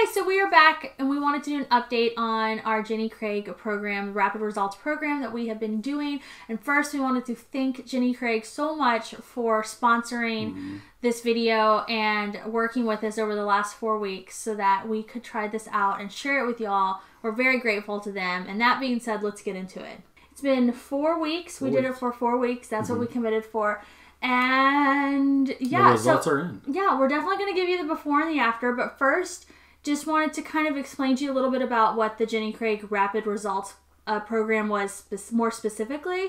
guys, so we are back and we wanted to do an update on our Jenny Craig program, Rapid Results program that we have been doing. And first we wanted to thank Jenny Craig so much for sponsoring this video and working with us over the last 4 weeks so that we could try this out and share it with y'all. We're very grateful to them. And that being said, let's get into it. It's been 4 weeks. We did it for 4 weeks. That's what we committed for. And yeah, the results are in. Yeah, we're definitely going to give you the before and the after. But first, just wanted to kind of explain to you a little bit about what the Jenny Craig Rapid Results program was more specifically.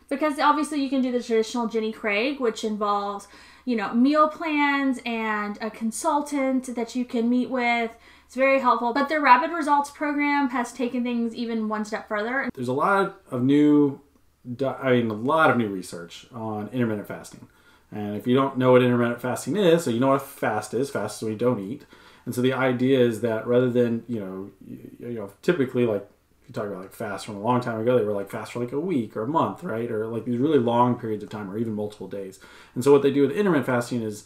Because obviously you can do the traditional Jenny Craig, which involves, you know, meal plans and a consultant that you can meet with. It's very helpful. But the Rapid Results program has taken things even one step further. There's a lot of new research on intermittent fasting. And if you don't know what intermittent fasting is, so you know what fast is when you don't eat. And so the idea is that rather than, you know, typically like if you talk about like fast from a long time ago, they were like fast for like a week or a month, right? Or like these really long periods of time or even multiple days. And so what they do with intermittent fasting is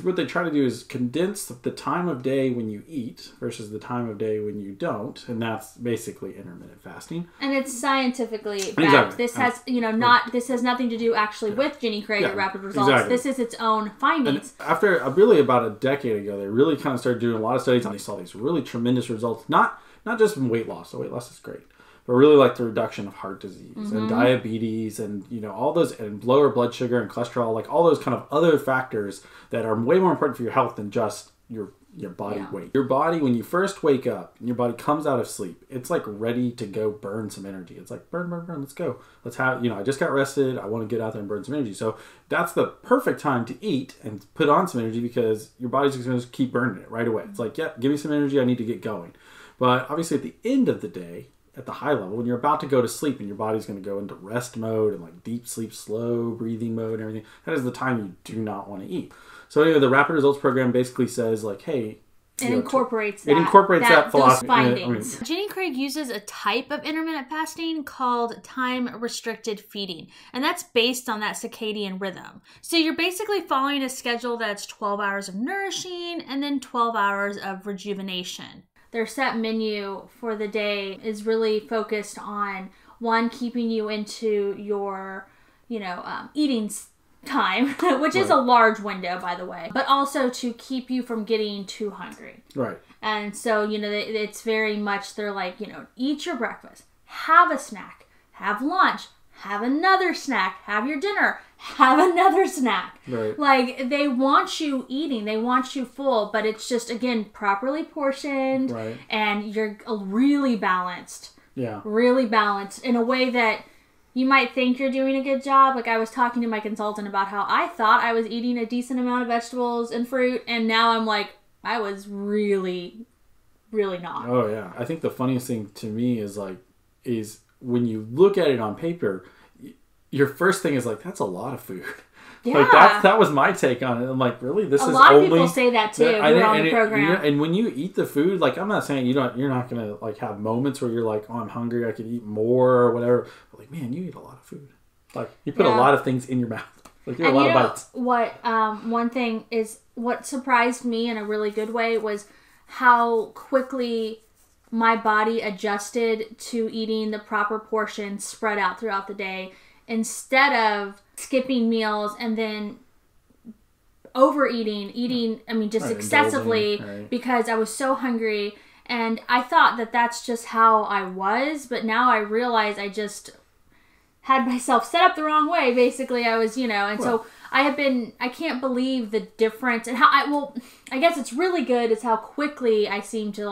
what they try to do is condense the time of day when you eat versus the time of day when you don't, and that's basically intermittent fasting. And it's scientifically backed. Exactly. This has, this has nothing to do actually with Jenny Craig or Rapid Results. Exactly. This is its own findings. And after really about a decade ago, they really kind of started doing a lot of studies, and they saw these really tremendous results. Not just in weight loss. So weight loss is great. But really like the reduction of heart disease and diabetes and, you know, all those, and lower blood sugar and cholesterol, like all those kind of other factors that are way more important for your health than just your body weight. Your body, when you first wake up and your body comes out of sleep, it's like ready to go burn some energy. It's like burn, let's go. Let's have, I just got rested. I want to get out there and burn some energy. So that's the perfect time to eat and put on some energy because your body's just going to keep burning it right away. It's like, yep, give me some energy. I need to get going. But obviously at the end of the day, at the high level, when you're about to go to sleep and your body's going to go into rest mode and like deep sleep, slow breathing mode and everything, that is the time you do not want to eat. So anyway, the Rapid Results program basically says like, hey, it incorporates that philosophy. Those findings. Jenny Craig uses a type of intermittent fasting called time-restricted feeding. And that's based on that circadian rhythm. So you're basically following a schedule that's 12 hours of nourishing and then 12 hours of rejuvenation. Their set menu for the day is really focused on, one, keeping you into your, eating time, which is a large window, by the way, but also to keep you from getting too hungry. Right. And so, it's very much, they're like, eat your breakfast, have a snack, have lunch, have another snack, have your dinner, have another snack. Right. Like, they want you eating, they want you full, but it's just, again, properly portioned, right, and you're really balanced. Yeah. Really balanced in a way that you might think you're doing a good job. Like, I was talking to my consultant about how I thought I was eating a decent amount of vegetables and fruit, and now I'm like, I was really, really not. Oh, yeah. I think the funniest thing to me is when you look at it on paper, your first thing is like, that's a lot of food. Yeah. Like that was my take on it. I'm like, really? This is only... A lot of people say that too. We're on the program. And when you eat the food, like, I'm not saying you're not going to like have moments where you're like, oh, I'm hungry, I could eat more or whatever. But like, man, you eat a lot of food. Like, you put a lot of things in your mouth. Like, you have a lot of bites. What, one thing is, what surprised me in a really good way was how quickly my body adjusted to eating the proper portions spread out throughout the day, instead of skipping meals and then overeating, excessively, right, because I was so hungry. And I thought that that's just how I was, but now I realize I just had myself set up the wrong way. Basically, I was, so I can't believe the difference and how I guess it's really good is how quickly I seem to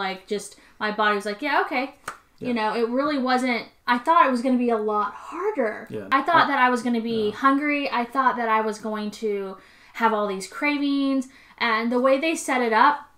my body was like, yeah, okay. Yeah. It really wasn't, I thought it was going to be a lot harder. Yeah. I thought that I was going to be hungry. I thought that I was going to have all these cravings. And the way they set it up.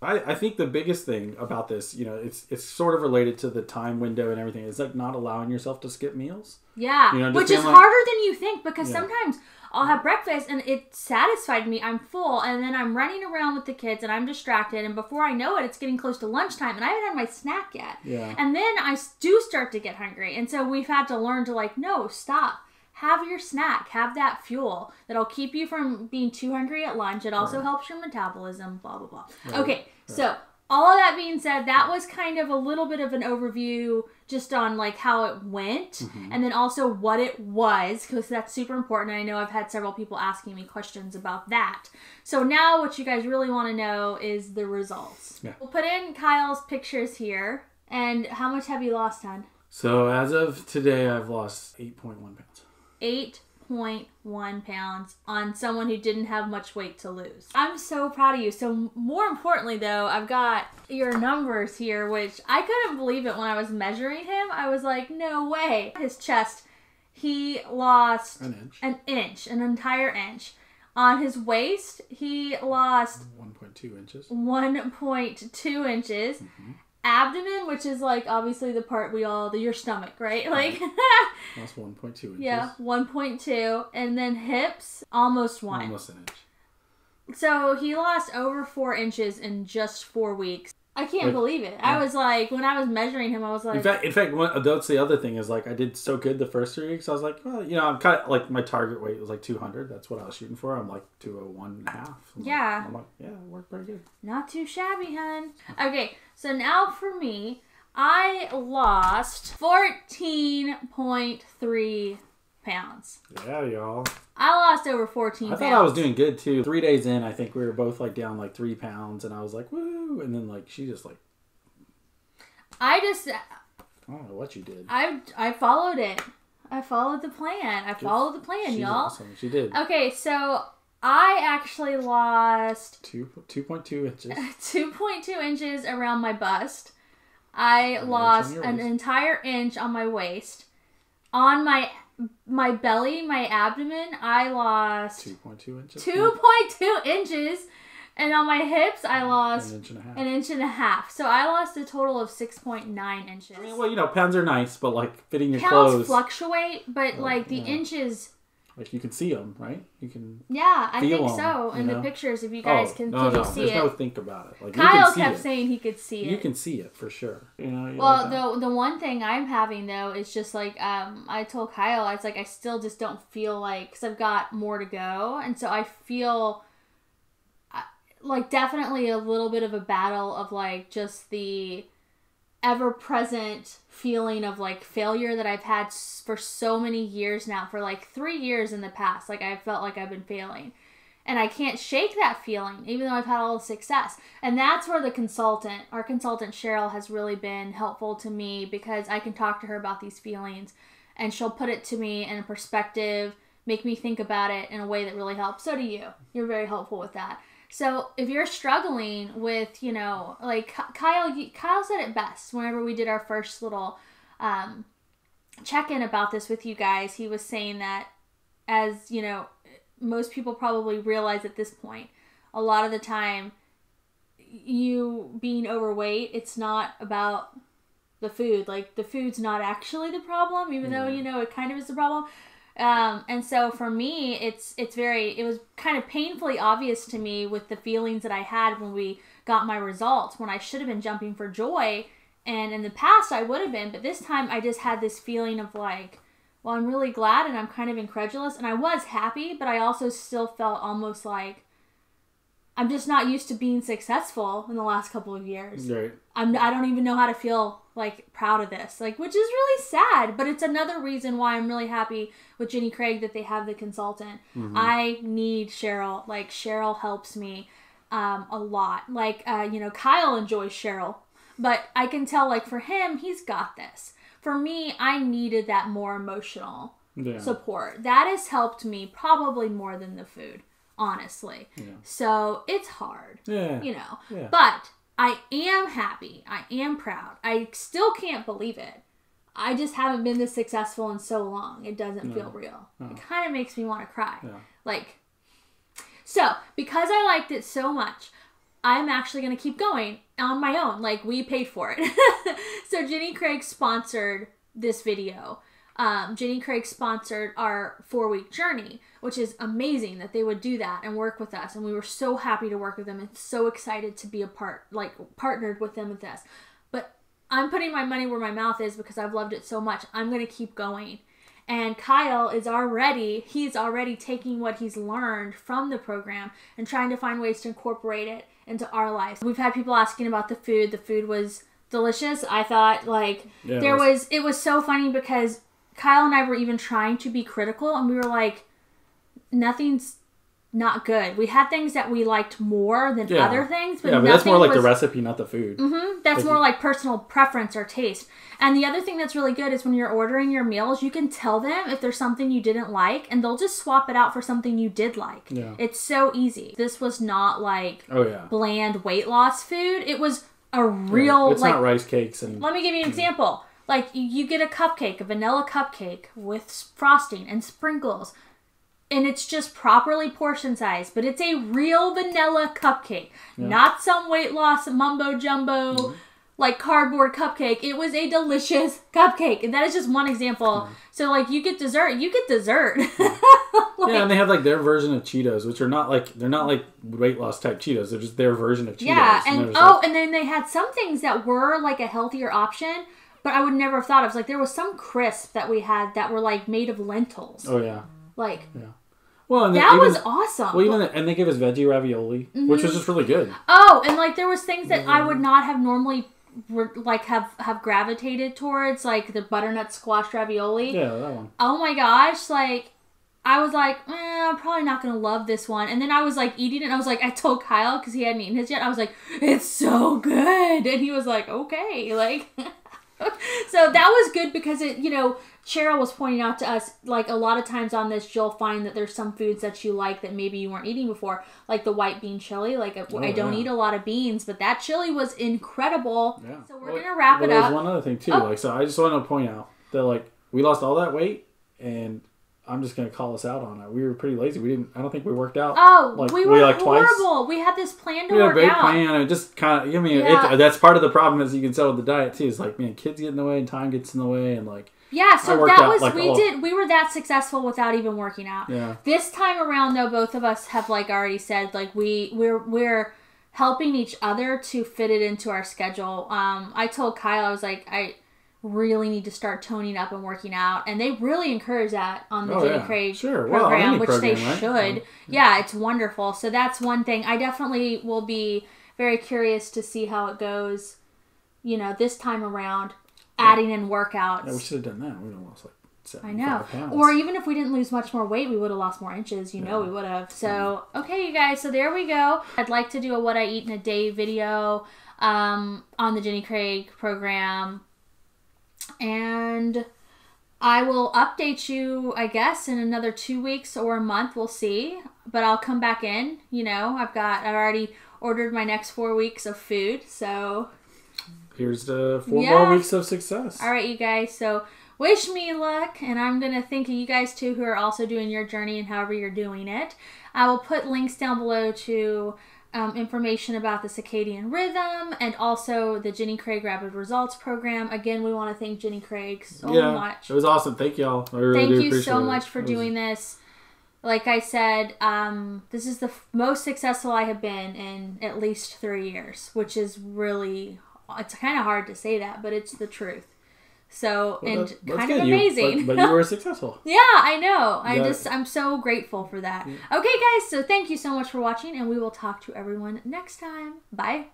I think the biggest thing about this, it's sort of related to the time window and everything. It's like not allowing yourself to skip meals. Yeah. Which is harder than you think, because sometimes I'll have breakfast and it satisfied me. I'm full, and then I'm running around with the kids and I'm distracted, and before I know it, it's getting close to lunchtime and I haven't had my snack yet. Yeah. And then I do start to get hungry. And so we've had to learn to no, stop. Have your snack. Have that fuel that'll keep you from being too hungry at lunch. It also helps your metabolism, blah, blah, blah. Right. Okay, so all of that being said, that was kind of a little bit of an overview just on like how it went and then also what it was, because that's super important. I know I've had several people asking me questions about that. So now what you guys really want to know is the results. Yeah. We'll put in Kyle's pictures here. And how much have you lost, hon? So as of today, I've lost 8.1 pounds. 8.1 pounds on someone who didn't have much weight to lose. I'm so proud of you. So more importantly though, I've got your numbers here, which I couldn't believe it when I was measuring him. I was like, no way. His chest, he lost an entire inch. On his waist, he lost 1.2 inches. 1.2 inches. Abdomen, which is like obviously the part your stomach, right? Like that's 1.2 inches. Yeah, 1.2, and then hips almost 1. Almost an inch. So he lost over 4 inches in just 4 weeks. I can't believe it. Yeah. I was like, when I was measuring him, I was like... In fact, that's the other thing is like I did so good the first 3 weeks. I was like, well, you know, I'm kind of like my target weight was like 200. That's what I was shooting for. I'm like 201.5. Yeah. I'm like, yeah, it worked pretty good. Not too shabby, hun. Okay, so now for me, I lost 14.3 pounds. Yeah, y'all. I lost over 14 pounds. I thought I was doing good too. 3 days in, I think we were both like down like 3 pounds, and I was like, woo! And then like she just like, I don't know what you did. I followed it. I followed the plan. She's y'all. Awesome. She did. Okay, so I actually lost 2.2 inches. 2.2 inches around my bust. I lost an entire inch on my waist. On my belly, my abdomen, I lost 2.2 inches. 2.2 inches. And on my hips, I lost an inch and a half. So I lost a total of 6.9 inches. I mean, well, you know, pounds are nice, but like fitting your clothes. Pounds Fluctuate, but like the inches... Like you can see them, right? You can. Yeah, I think them, so. In the pictures, if you guys can see There's it. no think about it. Like, Kyle kept saying he could see it. You can see it for sure. You know. Well, the one thing I'm having though is just like I told Kyle, I was like, I still just don't feel like, because I've got more to go, and so I feel like definitely a little bit of a battle of like just the ever-present feeling of like failure that I've had for so many years now, for like 3 years in the past. Like I felt like I've been failing, and I can't shake that feeling even though I've had all the success. And that's where our consultant Cheryl has really been helpful to me, because I can talk to her about these feelings and she'll put it to me in a perspective, make me think about it in a way that really helps. So do you. You're very helpful with that. So if you're struggling with, you know, like Kyle said it best whenever we did our first little check-in about this with you guys. He was saying that, as, you know, most people probably realize at this point, a lot of the time you being overweight, it's not about the food. Like the food's not actually the problem, even though, you know, it kind of is the problem. And so for me, it was kind of painfully obvious to me with the feelings that I had when we got my results, when I should have been jumping for joy. And in the past I would have been, but this time I just had this feeling of like, well, I'm really glad and I'm kind of incredulous, and I was happy, but I also still felt almost like I'm just not used to being successful in the last couple of years. Right. I don't even know how to feel like proud of this, like, which is really sad, but it's another reason why I'm really happy with Jenny Craig that they have the consultant. I need Cheryl. Like Cheryl helps me a lot. Like you know, Kyle enjoys Cheryl, but I can tell like for him, he's got this. For me, I needed that more emotional support. That has helped me probably more than the food, honestly. Yeah. So it's hard, you know, but I am happy. I am proud. I still can't believe it. I just haven't been this successful in so long. It doesn't feel real. It kind of makes me want to cry. Yeah. Like, so because I liked it so much, I'm actually going to keep going on my own. Like, we paid for it. So Jenny Craig sponsored this video. Jenny Craig sponsored our 4-week journey, which is amazing that they would do that and work with us. And we were so happy to work with them and so excited to be partnered with them with this. But I'm putting my money where my mouth is because I've loved it so much. I'm going to keep going. And Kyle is already taking what he's learned from the program and trying to find ways to incorporate it into our lives. We've had people asking about the food. The food was delicious. I thought, like, it was so funny because Kyle and I were even trying to be critical, and we were like, nothing's not good. We had things that we liked more than other things, but that's more like the recipe, not the food. That's more like personal preference or taste. And the other thing that's really good is when you're ordering your meals, you can tell them if there's something you didn't like, and they'll just swap it out for something you did like. Yeah. It's so easy. This was not like bland weight loss food. It was a real... It's not rice cakes. And let me give you an example. Like, you get a cupcake, a vanilla cupcake with frosting and sprinkles, and it's just properly portion sized, but it's a real vanilla cupcake, not some weight loss mumbo jumbo, like cardboard cupcake. It was a delicious cupcake, and that is just one example. So, like, you get dessert. And they have like their version of Cheetos, which are not like, they're not like weight loss type Cheetos. They're just their version of Cheetos. Yeah, and and then they had some things that were like a healthier option, but I would never have thought of. Like, there was some crisp that we had that were like made of lentils. Oh yeah. Like. Yeah. Well, and that was awesome. Well, and they gave us veggie ravioli, which was just really good. Oh, and like there was things that I would not have normally have gravitated towards, like the butternut squash ravioli. Yeah, that one. Oh my gosh, like I was like, I'm probably not gonna love this one. And then I was like eating it, and I was like, I told Kyle because he hadn't eaten his yet. I was like, it's so good, and he was like, okay, like. So that was good because it, Cheryl was pointing out to us, like, a lot of times on this, you'll find that there's some foods that you like that maybe you weren't eating before, like the white bean chili. Like, I don't eat a lot of beans, but that chili was incredible. Yeah. So we're going to wrap it up. There's one other thing, too. Like, so I just want to point out that, like, we lost all that weight, and I'm just going to call us out on it. We were pretty lazy. I don't think we worked out. Oh, like, we were horrible. Twice. We had this plan to work out. We had a great plan, and it just kind of, that's part of the problem, as you can tell with the diet, too. It's like, man, kids get in the way, and time gets in the way, and, like, yeah, so that was, like, we were that successful without even working out. Yeah. This time around, though, both of us have, like, already said, like, we're helping each other to fit it into our schedule. I told Kyle, I was like, I really need to start toning up and working out, and they really encourage that on the Jenny Craig program, which they should. Yeah, it's wonderful. So that's one thing. I definitely will be very curious to see how it goes, this time around. Adding in workouts. Yeah, we should have done that. We would have lost like 75 pounds. Or even if we didn't lose much more weight, we would have lost more inches. We would have. So, okay, you guys. So there we go. I'd like to do a What I Eat in a Day video on the Jenny Craig program. And I will update you, I guess, in another 2 weeks or a month. We'll see. But I'll come back in. I've already ordered my next 4 weeks of food. So... here's the 4 more weeks of success. All right, you guys. So wish me luck, and I'm going to think of you guys, too, who are also doing your journey and however you're doing it. I will put links down below to information about the circadian rhythm and also the Jenny Craig Rapid Results Program. Again, we want to thank Jenny Craig so much. It was awesome. Thank y'all. I really Thank you so much for doing this. Like I said, this is the most successful I have been in at least 3 years, which is really... it's kind of hard to say that, but it's the truth. So, well, and kind of amazing. But you were successful. Yeah, I know. I'm so grateful for that. Yeah. Okay, guys, so thank you so much for watching, and we will talk to everyone next time. Bye.